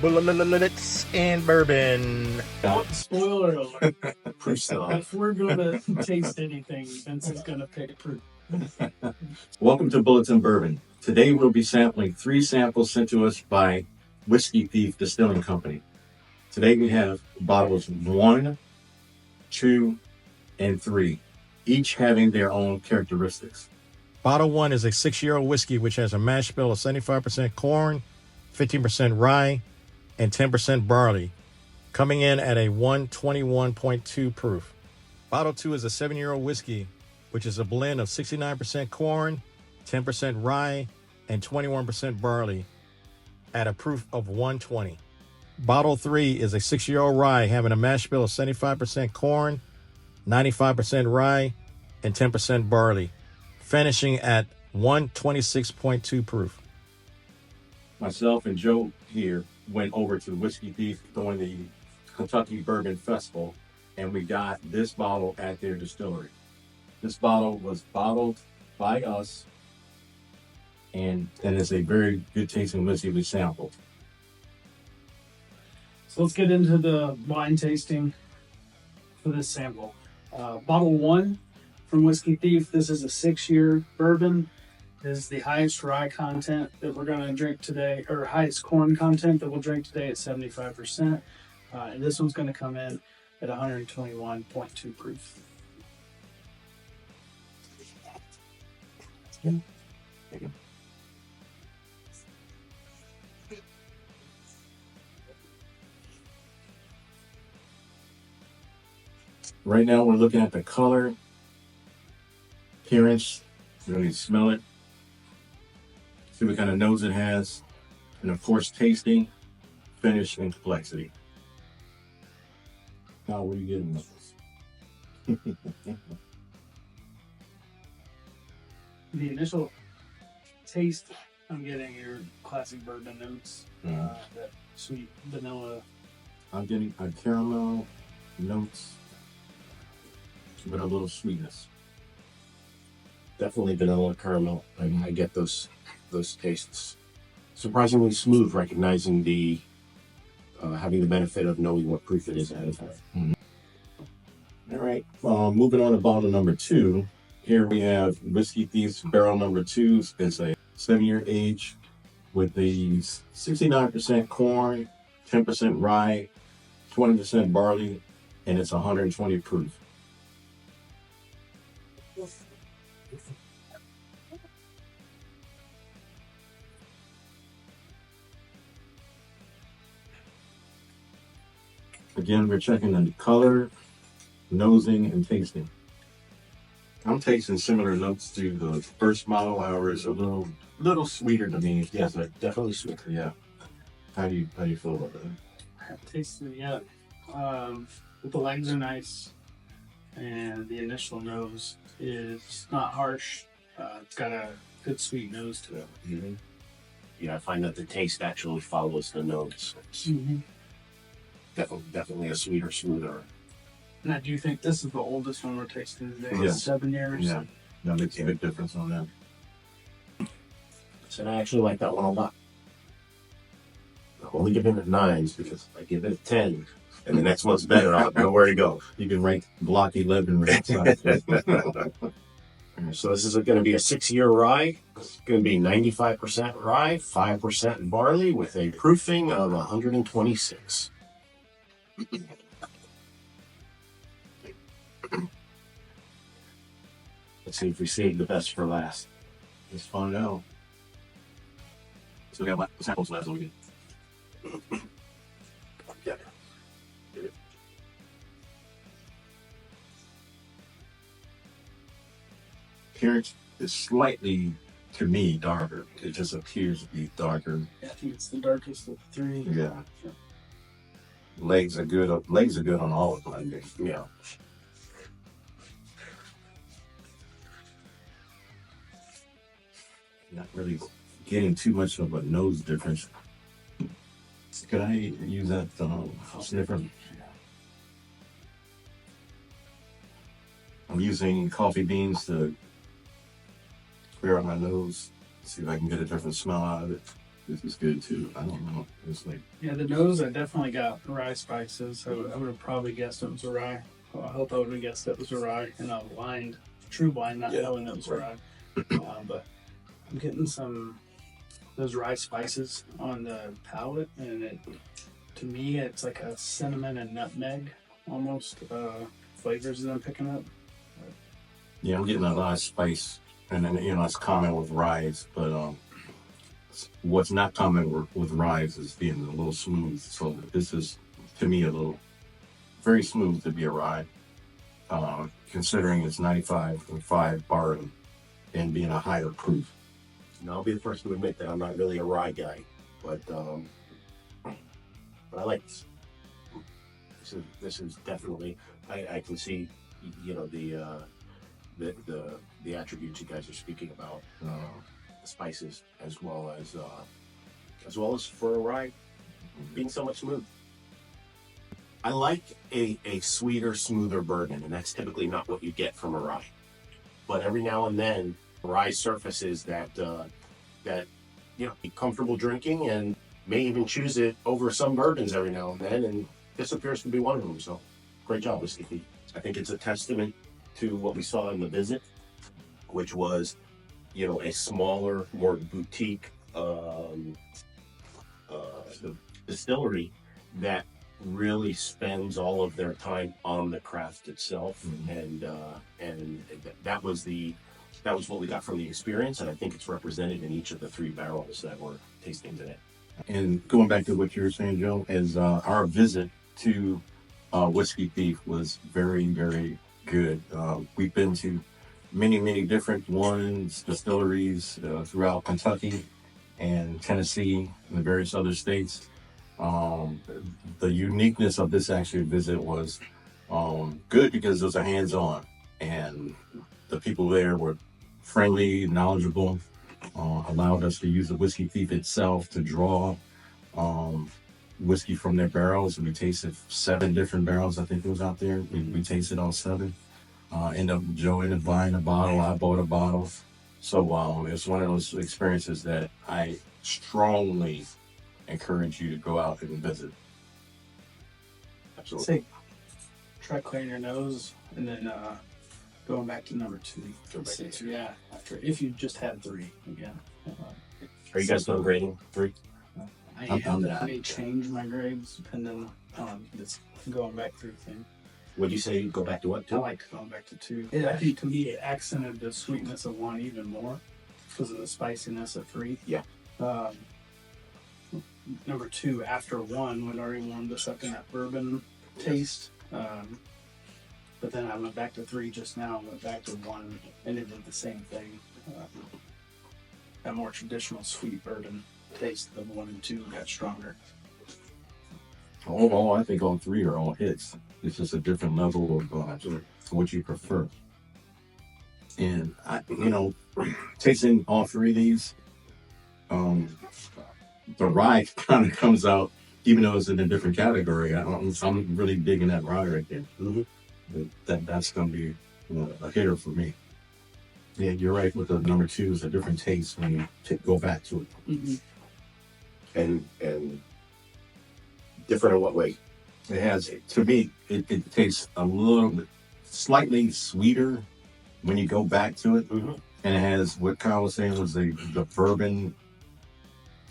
Bullets and Bourbon. Spoiler alert. Proof still. If we're going to taste anything, Vince is going to pick proof. Welcome to Bullets and Bourbon. Today we'll be sampling 3 samples sent to us by Whiskey Thief Distilling Company. Today we have bottles 1, 2, and 3, each having their own characteristics. Bottle 1 is a 6-year-old whiskey which has a mash bill of 75% corn, 15% rye, and 10% barley, coming in at a 121.2 proof. Bottle 2 is a 7-year-old whiskey which is a blend of 69% corn, 10% rye, and 21% barley at a proof of 120. Bottle 3 is a 6-year-old rye having a mash bill of 75% corn, 95% rye, and 10% barley, finishing at 126.2 proof. Myself and Joe here went over to Whiskey Thief during the Kentucky Bourbon Festival, and we got this bottle at their distillery. This bottle was bottled by us, and it's a very good tasting whiskey we sampled. So let's get into the wine tasting for this sample. Bottle 1 from Whiskey Thief. This is a 6-year bourbon. This is the highest rye content that we're going to drink today, or highest corn content that we'll drink today at 75%. And this one's going to come in at 121.2 proof. There you go. Right now we're looking at the color, appearance, really smell it, see what kind of nose it has, and of course tasting, finish, and complexity. How are you getting those? The initial taste, I'm getting your classic bourbon notes, that sweet vanilla. I'm getting a caramel notes with a little sweetness. Definitely vanilla caramel. I get those tastes. Surprisingly smooth, recognizing the having the benefit of knowing what proof it is ahead of time. All right, moving on to bottle number 2. Here we have Whiskey Thief's barrel number 2. It's a 7-year age with the 69% corn, 10% rye, 20% barley, and it's 120 proof. Again, we're checking the color, nosing, and tasting. I'm tasting similar notes to the first model, however, it's a little sweeter to me. Yes, definitely sweeter. Yeah. How do you feel about that? I haven't tasted it yet. But the legs are nice, and the initial nose is not harsh. It's got a good sweet nose to it. Mm-hmm. Yeah, I find that the taste actually follows the nose. It's definitely a sweeter, smoother. And I do think this is the oldest one we're tasting today. Yeah. 7 years. Yeah, that makes a big difference on that. So I actually like that one a lot. I'm only giving it 9s because if I give it 10, and the next one's better, I'll know where to go. You can rank block 11 right side. So this is going to be a 6-year rye. It's going to be 95% rye, 5% barley, with a proofing of 126. Let's see if we save the best for last. Let's find out. So we got samples left, so we can. Yeah. Appearance is slightly, to me, darker. It just appears to be darker. I think it's the darkest of the 3. Yeah. Legs are good. Legs are good on all of them. Yeah. Not really getting too much of a nose difference. Could I use that sniffer? I'm using coffee beans to clear out my nose. See if I can get a different smell out of it. This is good too. I don't know. It's like Yeah, the nose, I definitely got rye spices. I would have probably guessed it was a rye. Well, I hope I would have guessed it was a rye, and I was blind, true blind, not knowing it was rye. But I'm getting those rye spices on the palate, and to me, it's like a cinnamon and nutmeg almost flavors that I'm picking up. yeah, I'm getting a lot of spice, and then it's common with ryes, but what's not common with ryes is being a little smooth. So this is to me a little very smooth to be a rye, considering it's 95.5 barley and being a higher proof. And I'll be the first to admit that I'm not really a rye guy, but I like this. This is definitely. I can see, the attributes you guys are speaking about, the spices as well as for a rye being somewhat smooth. I like a sweeter, smoother bourbon, and that's typically not what you get from a rye. But every now and then, rye surfaces that be comfortable drinking, and may even choose it over some bourbons every now and then. And this appears to be one of them. So, great job, Whiskey Thief. I think it's a testament to what we saw in the visit, which was, a smaller, more boutique distillery that really spends all of their time on the craft itself, and that was what we got from the experience, and I think it's represented in each of the 3 barrels that we're tasting today. And going back to what you were saying, Joe, is our visit to Whiskey Thief was very, very good. We've been to many different distilleries throughout Kentucky and Tennessee and the various other states. The uniqueness of this actually visit was good because it was a hands-on, and the people there were friendly, knowledgeable, allowed us to use the Whiskey Thief itself to draw whiskey from their barrels. And we tasted 7 different barrels. I think it was out there. We tasted all 7. Joe ended up buying a bottle. I bought a bottle. So it's one of those experiences that I strongly encourage you to go out and visit. Absolutely. Say, try clearing your nose, and then going back to number 2. Yeah, if you just had 3 again. Are you guys done grading 3? I may change my grades depending on this going back through thing. Would you say go back to what, 2? I like going back to 2. I think to me it accented the sweetness of 1 even more because of the spiciness of 3. Yeah. Number 2 after 1 would already warmed us up in that bourbon taste. But then I went back to 3 just now, went back to 1, and it did the same thing. That more traditional sweet bourbon taste of 1 and 2 got stronger. Overall, I think all 3 are all hits. It's just a different level of what you prefer. And tasting all 3 of these, the rye kind of comes out, even though it's in a different category. I'm really digging that rye right there. Mm-hmm. That's going to be a hitter for me. Yeah, you're right with the number 2 is a different taste when you go back to it. Mm-hmm. And different in what way? It has, to me, it tastes a little bit slightly sweeter when you go back to it. Mm-hmm. And it has what Kyle was saying was the bourbon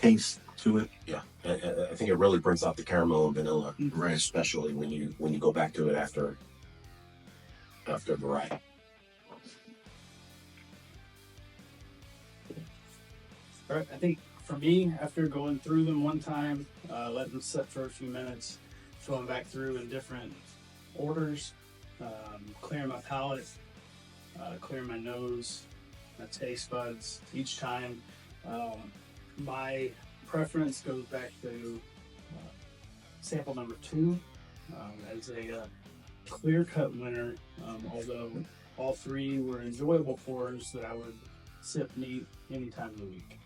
taste to it. Yeah, I think it really brings out the caramel and vanilla, Right. especially when you go back to it after the rye. All right, I think for me, after going through them one time, letting them sit for a few minutes, going back through in different orders, clearing my palate, clearing my nose, my taste buds each time. My preference goes back to sample number 2 as a clear-cut winner, although all 3 were enjoyable pours that I would sip neat any time of the week.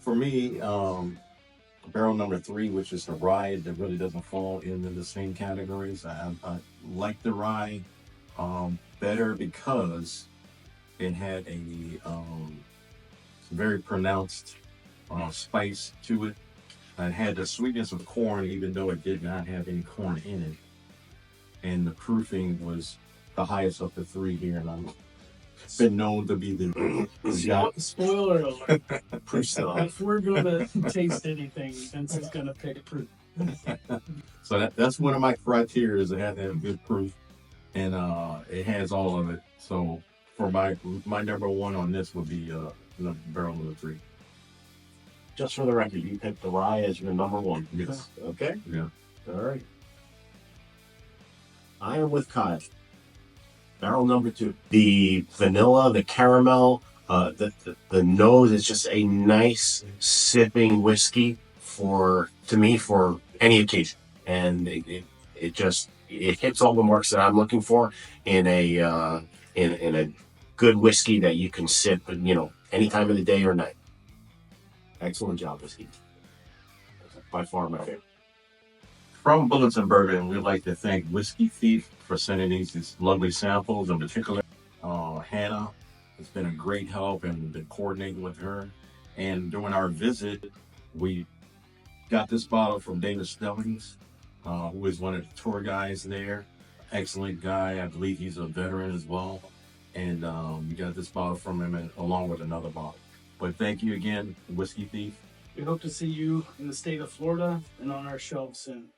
For me, barrel number 3, which is the rye, that really doesn't fall into the same categories. I like the rye better because it had a very pronounced spice to it. It had the sweetness of corn, even though it did not have any corn in it. And the proofing was the highest of the three here, and I've been known to be the Spoiler alert. Proof still. If we're gonna taste anything, Vince is gonna pick proof. So that's one of my criteria, is it had to have good proof, and it has all of it. So for my number one on this would be the barrel number 3. Just for the record, you picked the rye as your number one. Yes. Okay. Yeah. All right. I am with Kyle. Barrel number 2. The vanilla, the caramel, the nose is just a nice sipping whiskey for any occasion, and it hits all the marks that I'm looking for in a in a good whiskey that you can sip, any time of the day or night. Excellent job, whiskey. By far my favorite. From Bullets and Bourbon, we'd like to thank Whiskey Thief for sending these lovely samples. In particular, Hannah has been a great help, and we've been coordinating with her. And during our visit, we got this bottle from David Stellings, who is one of the tour guides there. Excellent guy. I believe he's a veteran as well. And we got this bottle from him along with another bottle. But thank you again, Whiskey Thief. We hope to see you in the state of Florida and on our shelves soon.